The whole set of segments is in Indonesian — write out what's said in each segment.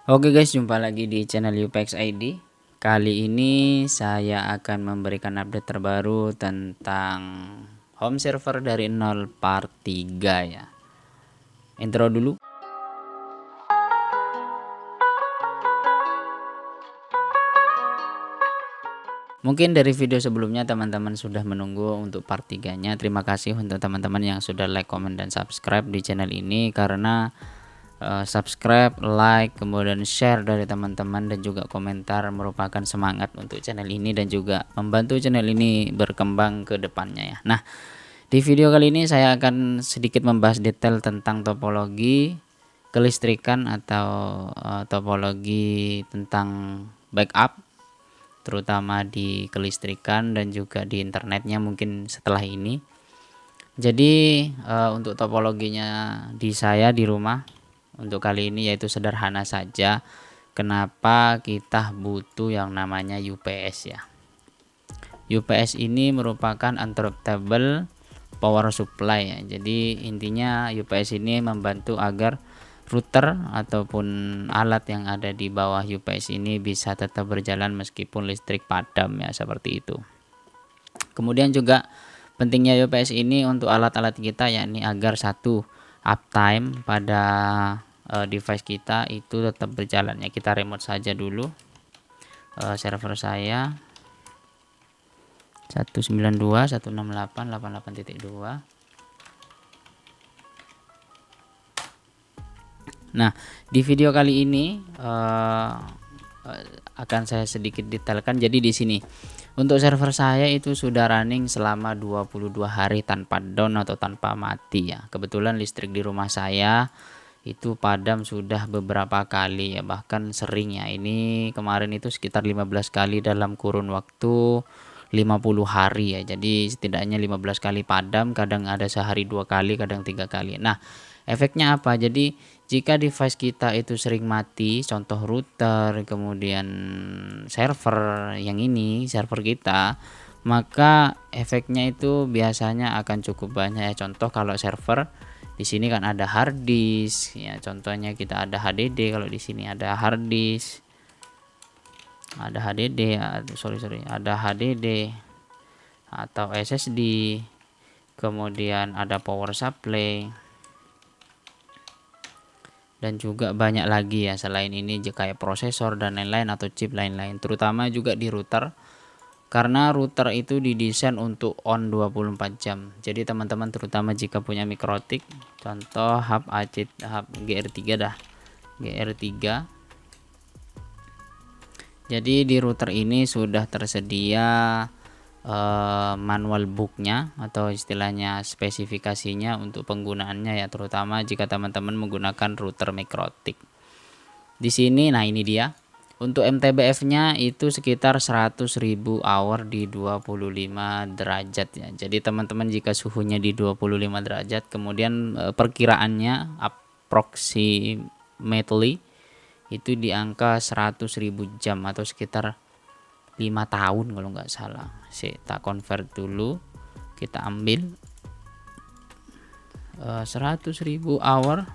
Oke guys, jumpa lagi di channel UPX ID. Kali ini saya akan memberikan update terbaru tentang home server dari nol part 3 ya. Intro dulu. Mungkin dari video sebelumnya teman-teman sudah menunggu untuk part 3-nya. Terima kasih untuk teman-teman yang sudah like, comment, dan subscribe di channel ini, karena subscribe, like, kemudian share dari teman-teman dan juga komentar merupakan semangat untuk channel ini dan juga membantu channel ini berkembang ke depannya ya. Nah, di video kali ini saya akan sedikit membahas detail tentang topologi kelistrikan atau topologi tentang backup, terutama di kelistrikan dan juga di internetnya mungkin setelah ini. Jadi untuk topologinya di saya di rumah untuk kali ini yaitu sederhana saja. Kenapa kita butuh yang namanya UPS ya? UPS ini merupakan uninterruptible power supply ya. Jadi intinya UPS ini membantu agar router ataupun alat yang ada di bawah UPS ini bisa tetap berjalan meskipun listrik padam ya, seperti itu. Kemudian juga pentingnya UPS ini untuk alat-alat kita, yakni agar satu, uptime pada device kita itu tetap berjalan ya. Kita remote saja dulu server saya 192.168.88.2. Nah, di video kali ini akan saya sedikit detailkan. Jadi di sini untuk server saya itu sudah running selama 22 hari tanpa down atau tanpa mati ya. Kebetulan listrik di rumah saya itu padam sudah beberapa kali ya, bahkan sering ya. Ini kemarin itu sekitar 15 kali dalam kurun waktu 50 hari ya. Jadi setidaknya 15 kali padam, kadang ada sehari 2 kali, kadang 3 kali. Nah, efeknya apa? Jadi jika device kita itu sering mati, contoh router, kemudian server yang ini, server kita, maka efeknya itu biasanya akan cukup banyak ya. Contoh kalau server di sini kan ada hard disk ya, contohnya kita ada HDD, kalau di sini ada hard disk, ada HDD, ada HDD atau SSD, kemudian ada power supply, dan juga banyak lagi ya selain ini, kayak prosesor dan lain-lain atau chip lain-lain, terutama juga di router, karena router itu didesain untuk on 24 jam. Jadi teman-teman terutama jika punya mikrotik, contoh hub GR3 dah, GR3. Jadi di router ini sudah tersedia manual booknya atau istilahnya spesifikasinya untuk penggunaannya ya, terutama jika teman-teman menggunakan router mikrotik. Di sini, nah ini dia. Untuk MTBF-nya itu sekitar 100.000 hour di 25 derajat ya. Jadi teman-teman jika suhunya di 25 derajat, kemudian perkiraannya approximately itu di angka 100.000 jam atau sekitar 5 tahun kalau nggak salah. Kita convert dulu, kita ambil 100.000 hour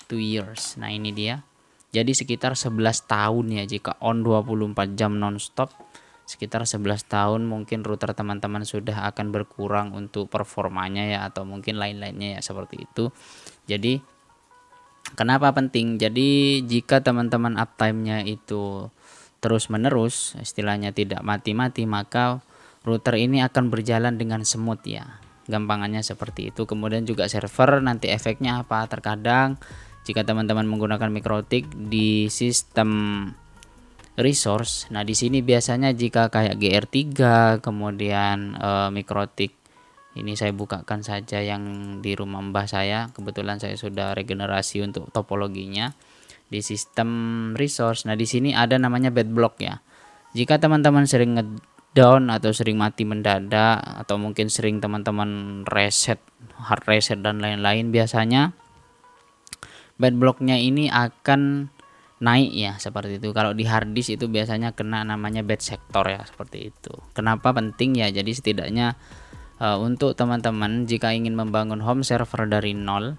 2 years. Nah ini dia. Jadi sekitar 11 tahun ya jika on 24 jam nonstop. Sekitar 11 tahun mungkin router teman-teman sudah akan berkurang untuk performanya ya, atau mungkin lain-lainnya ya, seperti itu. Jadi kenapa penting? Jadi jika teman-teman uptime-nya itu terus-menerus, istilahnya tidak mati-mati, maka router ini akan berjalan dengan smooth ya. Gampangannya seperti itu. Kemudian juga server, nanti efeknya apa? Terkadang jika teman-teman menggunakan mikrotik di sistem resource, nah di sini biasanya jika kayak GR3, kemudian mikrotik ini saya bukakan saja yang di rumah mbah saya, kebetulan saya sudah regenerasi untuk topologinya di sistem resource. Nah di sini ada namanya bad block ya. Jika teman-teman sering ngedown atau sering mati mendadak, atau mungkin sering teman-teman reset, hard reset dan lain-lain, biasanya bad blocknya ini akan naik ya, seperti itu. Kalau di hard disk itu biasanya kena namanya bad sector ya, seperti itu. Kenapa penting ya? Jadi setidaknya untuk teman-teman jika ingin membangun home server dari nol,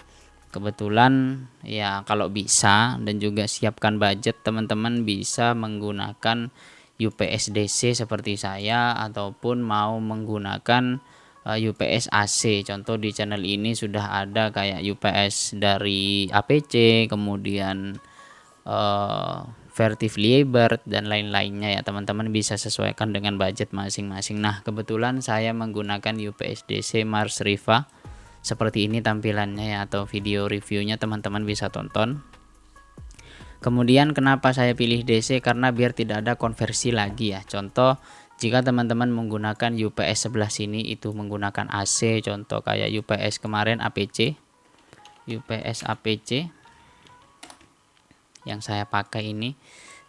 kebetulan ya kalau bisa dan juga siapkan budget, teman-teman bisa menggunakan UPS DC seperti saya ataupun mau menggunakan UPS AC. Contoh di channel ini sudah ada kayak UPS dari APC, kemudian Vertiv Liebert dan lain-lainnya ya, teman-teman bisa sesuaikan dengan budget masing-masing. Nah, kebetulan saya menggunakan UPS DC Mars Riva. Seperti ini tampilannya ya, atau video reviewnya teman-teman bisa tonton. Kemudian kenapa saya pilih DC, karena biar tidak ada konversi lagi ya. Contoh jika teman-teman menggunakan UPS sebelah sini itu menggunakan AC, contoh kayak UPS kemarin APC, UPS APC yang saya pakai ini.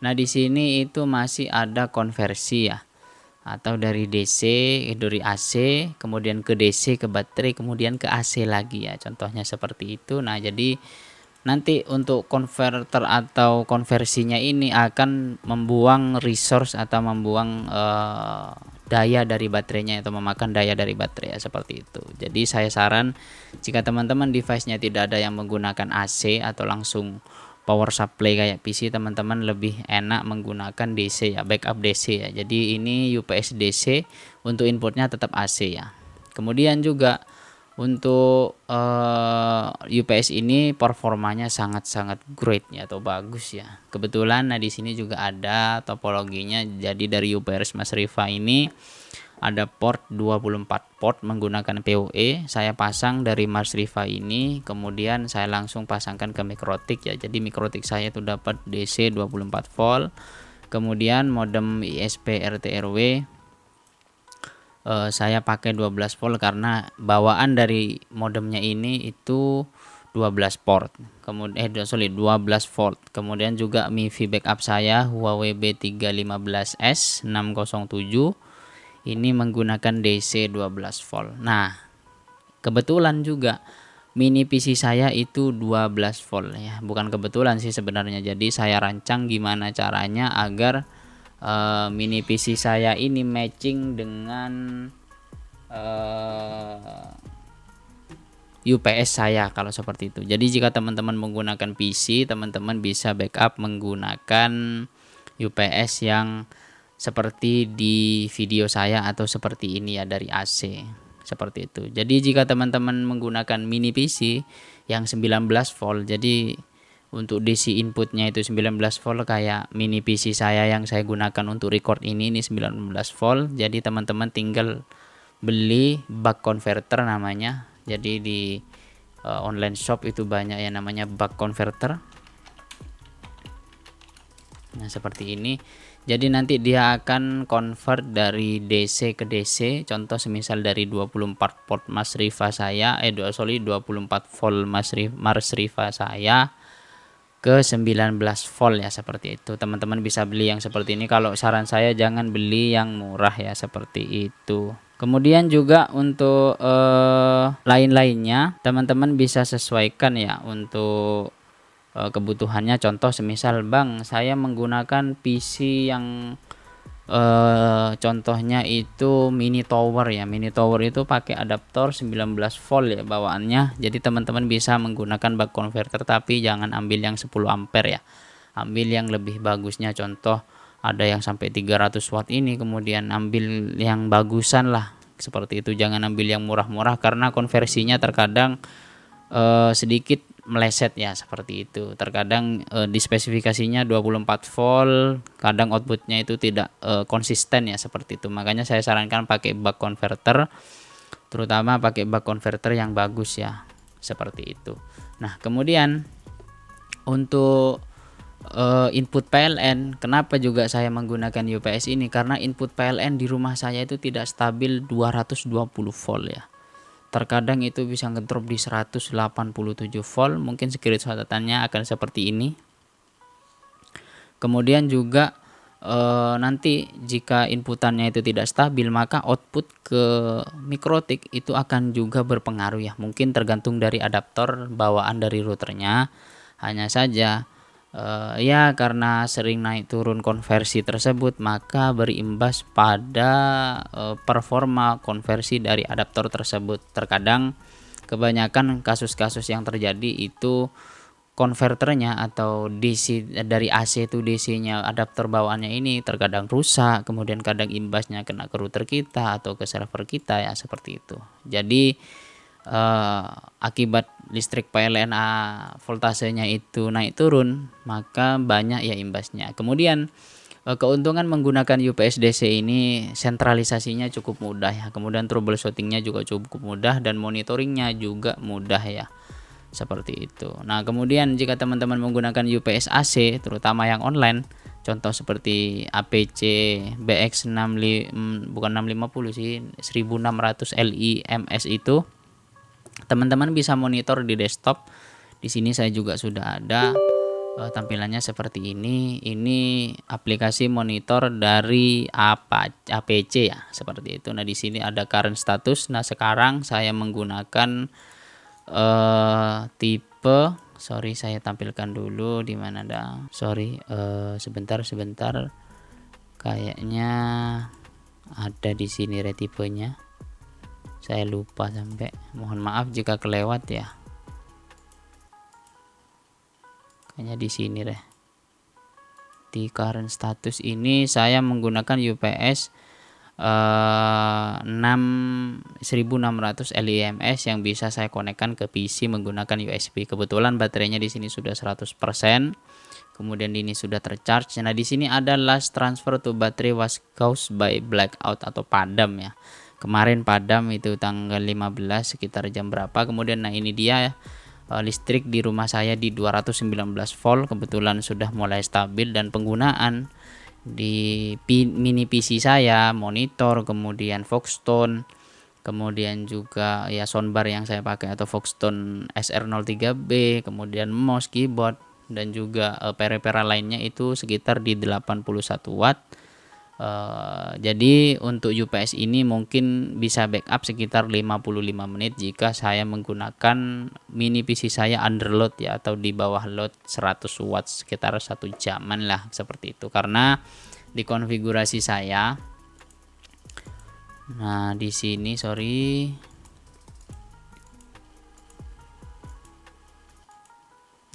Nah, di sini itu masih ada konversi ya, atau dari DC, dari AC, kemudian ke DC, ke baterai, kemudian ke AC lagi ya, contohnya seperti itu. Nah, jadi nanti untuk konverter atau konversinya ini akan membuang resource atau membuang daya dari baterainya atau memakan daya dari baterai ya, seperti itu. Jadi saya saran jika teman-teman device-nya tidak ada yang menggunakan AC atau langsung power supply kayak PC, teman-teman lebih enak menggunakan DC ya, backup DC ya. Jadi ini UPS DC, untuk inputnya tetap AC ya. Kemudian juga untuk UPS ini performanya sangat-sangat great ya, atau bagus ya. Kebetulan nah di sini juga ada topologinya. Jadi dari UPS Mars Riva ini ada port 24 port menggunakan PoE. Saya pasang dari Mars Riva ini, kemudian saya langsung pasangkan ke Mikrotik ya. Jadi Mikrotik saya itu dapat DC 24 volt. Kemudian modem ISP RT/RW saya pakai 12 volt karena bawaan dari modemnya ini itu 12 port. Kemudian 12 volt. Kemudian juga MIFI backup saya Huawei B315S 607 ini menggunakan DC 12 volt. Nah, kebetulan juga mini PC saya itu 12 volt ya. Bukan kebetulan sih sebenarnya. Jadi saya rancang gimana caranya agar mini PC saya ini matching dengan UPS saya kalau seperti itu. Jadi jika teman-teman menggunakan PC, teman-teman bisa backup menggunakan UPS yang seperti di video saya atau seperti ini ya, dari AC seperti itu. Jadi jika teman-teman menggunakan mini PC yang 19 volt, jadi untuk DC inputnya itu 19 volt kayak mini PC saya yang saya gunakan untuk record ini 19 volt. Jadi teman-teman tinggal beli buck converter namanya. Jadi di online shop itu banyak yang namanya buck converter. Nah, seperti ini. Jadi nanti dia akan convert dari DC ke DC. Contoh semisal dari 24 port Mars Riva saya 24 volt Mars Riva saya ke 19 volt ya, seperti itu. Teman-teman bisa beli yang seperti ini. Kalau saran saya jangan beli yang murah ya, seperti itu. Kemudian juga untuk lain-lainnya teman-teman bisa sesuaikan ya untuk kebutuhannya. Contoh semisal bang saya menggunakan PC yang contohnya itu mini tower ya. Mini tower itu pakai adaptor 19 volt ya bawaannya. Jadi teman-teman bisa menggunakan buck converter tapi jangan ambil yang 10 ampere ya. Ambil yang lebih bagusnya, contoh ada yang sampai 300 watt ini, kemudian ambil yang bagusan lah seperti itu. Jangan ambil yang murah-murah karena konversinya terkadang sedikit meleset ya, seperti itu. Terkadang di spesifikasinya 24 volt, kadang outputnya itu tidak konsisten ya, seperti itu. Makanya saya sarankan pakai buck converter, terutama pakai buck converter yang bagus ya, seperti itu. Nah, kemudian untuk input PLN, kenapa juga saya menggunakan UPS ini? Karena input PLN di rumah saya itu tidak stabil 220 volt ya. Terkadang itu bisa ngedrop di 187 volt. Mungkin screenshotannya akan seperti ini. Kemudian juga nanti jika inputannya itu tidak stabil, maka output ke Mikrotik itu akan juga berpengaruh ya. Mungkin tergantung dari adaptor bawaan dari routernya. Hanya saja ya karena sering naik turun konversi tersebut, maka berimbas pada performa konversi dari adaptor tersebut. Terkadang kebanyakan kasus-kasus yang terjadi itu konverternya atau DC dari AC itu DC-nya, adapter bawaannya ini terkadang rusak, kemudian kadang imbasnya kena ke router kita atau ke server kita ya, seperti itu. Jadi akibat listrik PLN voltasenya itu naik turun, maka banyak ya imbasnya. Kemudian keuntungan menggunakan UPS DC ini, sentralisasinya cukup mudah ya, kemudian troubleshootingnya juga cukup mudah dan monitoringnya juga mudah ya, seperti itu. Nah kemudian jika teman-teman menggunakan UPS AC terutama yang online, contoh seperti APC BX 65 bukan 650 sih, 1600 Li MS itu, teman-teman bisa monitor di desktop. Di sini saya juga sudah ada tampilannya seperti ini. Ini aplikasi monitor dari APC ya, seperti itu. Nah di sini ada current status. Nah sekarang saya menggunakan tipe, sorry saya tampilkan dulu di mana ada, sorry sebentar kayaknya ada di sini retipenya, saya lupa sampai, mohon maaf jika kelewat ya. Kayaknya di sini deh, di current status ini saya menggunakan UPS 1600 LIMS yang bisa saya konekkan ke PC menggunakan USB. Kebetulan baterainya di sini sudah 100%. Kemudian ini sudah tercharge. Nah, di sini ada last transfer to battery was caused by blackout atau padam ya. Kemarin padam itu tanggal 15 sekitar jam berapa. Kemudian nah ini dia listrik di rumah saya di 219 volt, kebetulan sudah mulai stabil, dan penggunaan di mini PC saya, monitor, kemudian Foxtone, kemudian juga ya soundbar yang saya pakai atau Foxtone SR03B, kemudian mouse, keyboard, dan juga peripheral lainnya itu sekitar di 81 watt. Jadi untuk UPS ini mungkin bisa backup sekitar 55 menit jika saya menggunakan mini PC saya underload ya, atau di bawah load 100 watt, sekitar 1 jaman lah, seperti itu, karena di konfigurasi saya. Nah di sini sorry,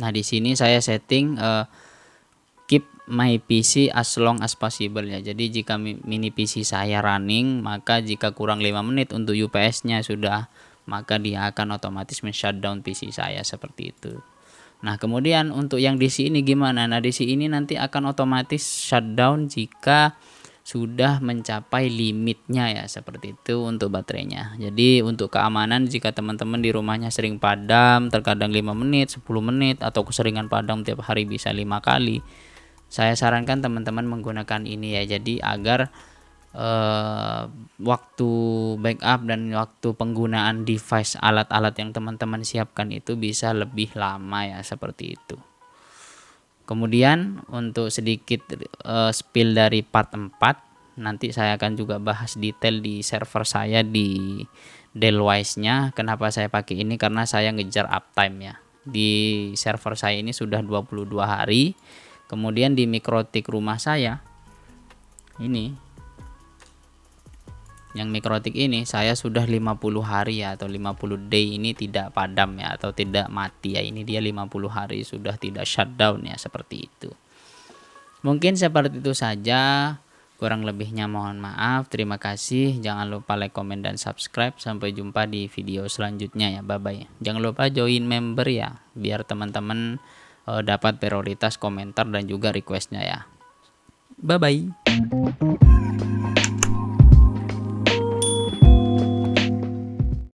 nah di sini saya setting keep my PC as long as possible ya. Jadi jika mini PC saya running, maka jika kurang 5 menit untuk UPS-nya sudah, maka dia akan otomatis men-shutdown PC saya, seperti itu. Nah kemudian untuk yang DC ini gimana? Nah DC ini nanti akan otomatis shutdown jika sudah mencapai limitnya ya, seperti itu untuk baterainya. Jadi untuk keamanan, jika teman-teman di rumahnya sering padam, terkadang 5 menit, 10 menit, atau keseringan padam tiap hari bisa 5 kali, saya sarankan teman-teman menggunakan ini ya. Jadi agar waktu backup dan waktu penggunaan device alat-alat yang teman-teman siapkan itu bisa lebih lama ya, seperti itu. Kemudian untuk sedikit spill dari part 4, nanti saya akan juga bahas detail di server saya di Dellwise-nya. Kenapa saya pakai ini? Karena saya ngejar uptime ya. Di server saya ini sudah 22 hari. Kemudian di mikrotik rumah saya ini, yang mikrotik ini saya sudah 50 hari ya, atau 50 day ini tidak padam ya, atau tidak mati ya. Ini dia 50 hari sudah tidak shutdown ya, seperti itu. Mungkin seperti itu saja, kurang lebihnya mohon maaf. Terima kasih, jangan lupa like, komen, dan subscribe. Sampai jumpa di video selanjutnya ya, bye bye. Jangan lupa join member ya, biar teman-teman dapat prioritas komentar dan juga requestnya ya. Bye bye.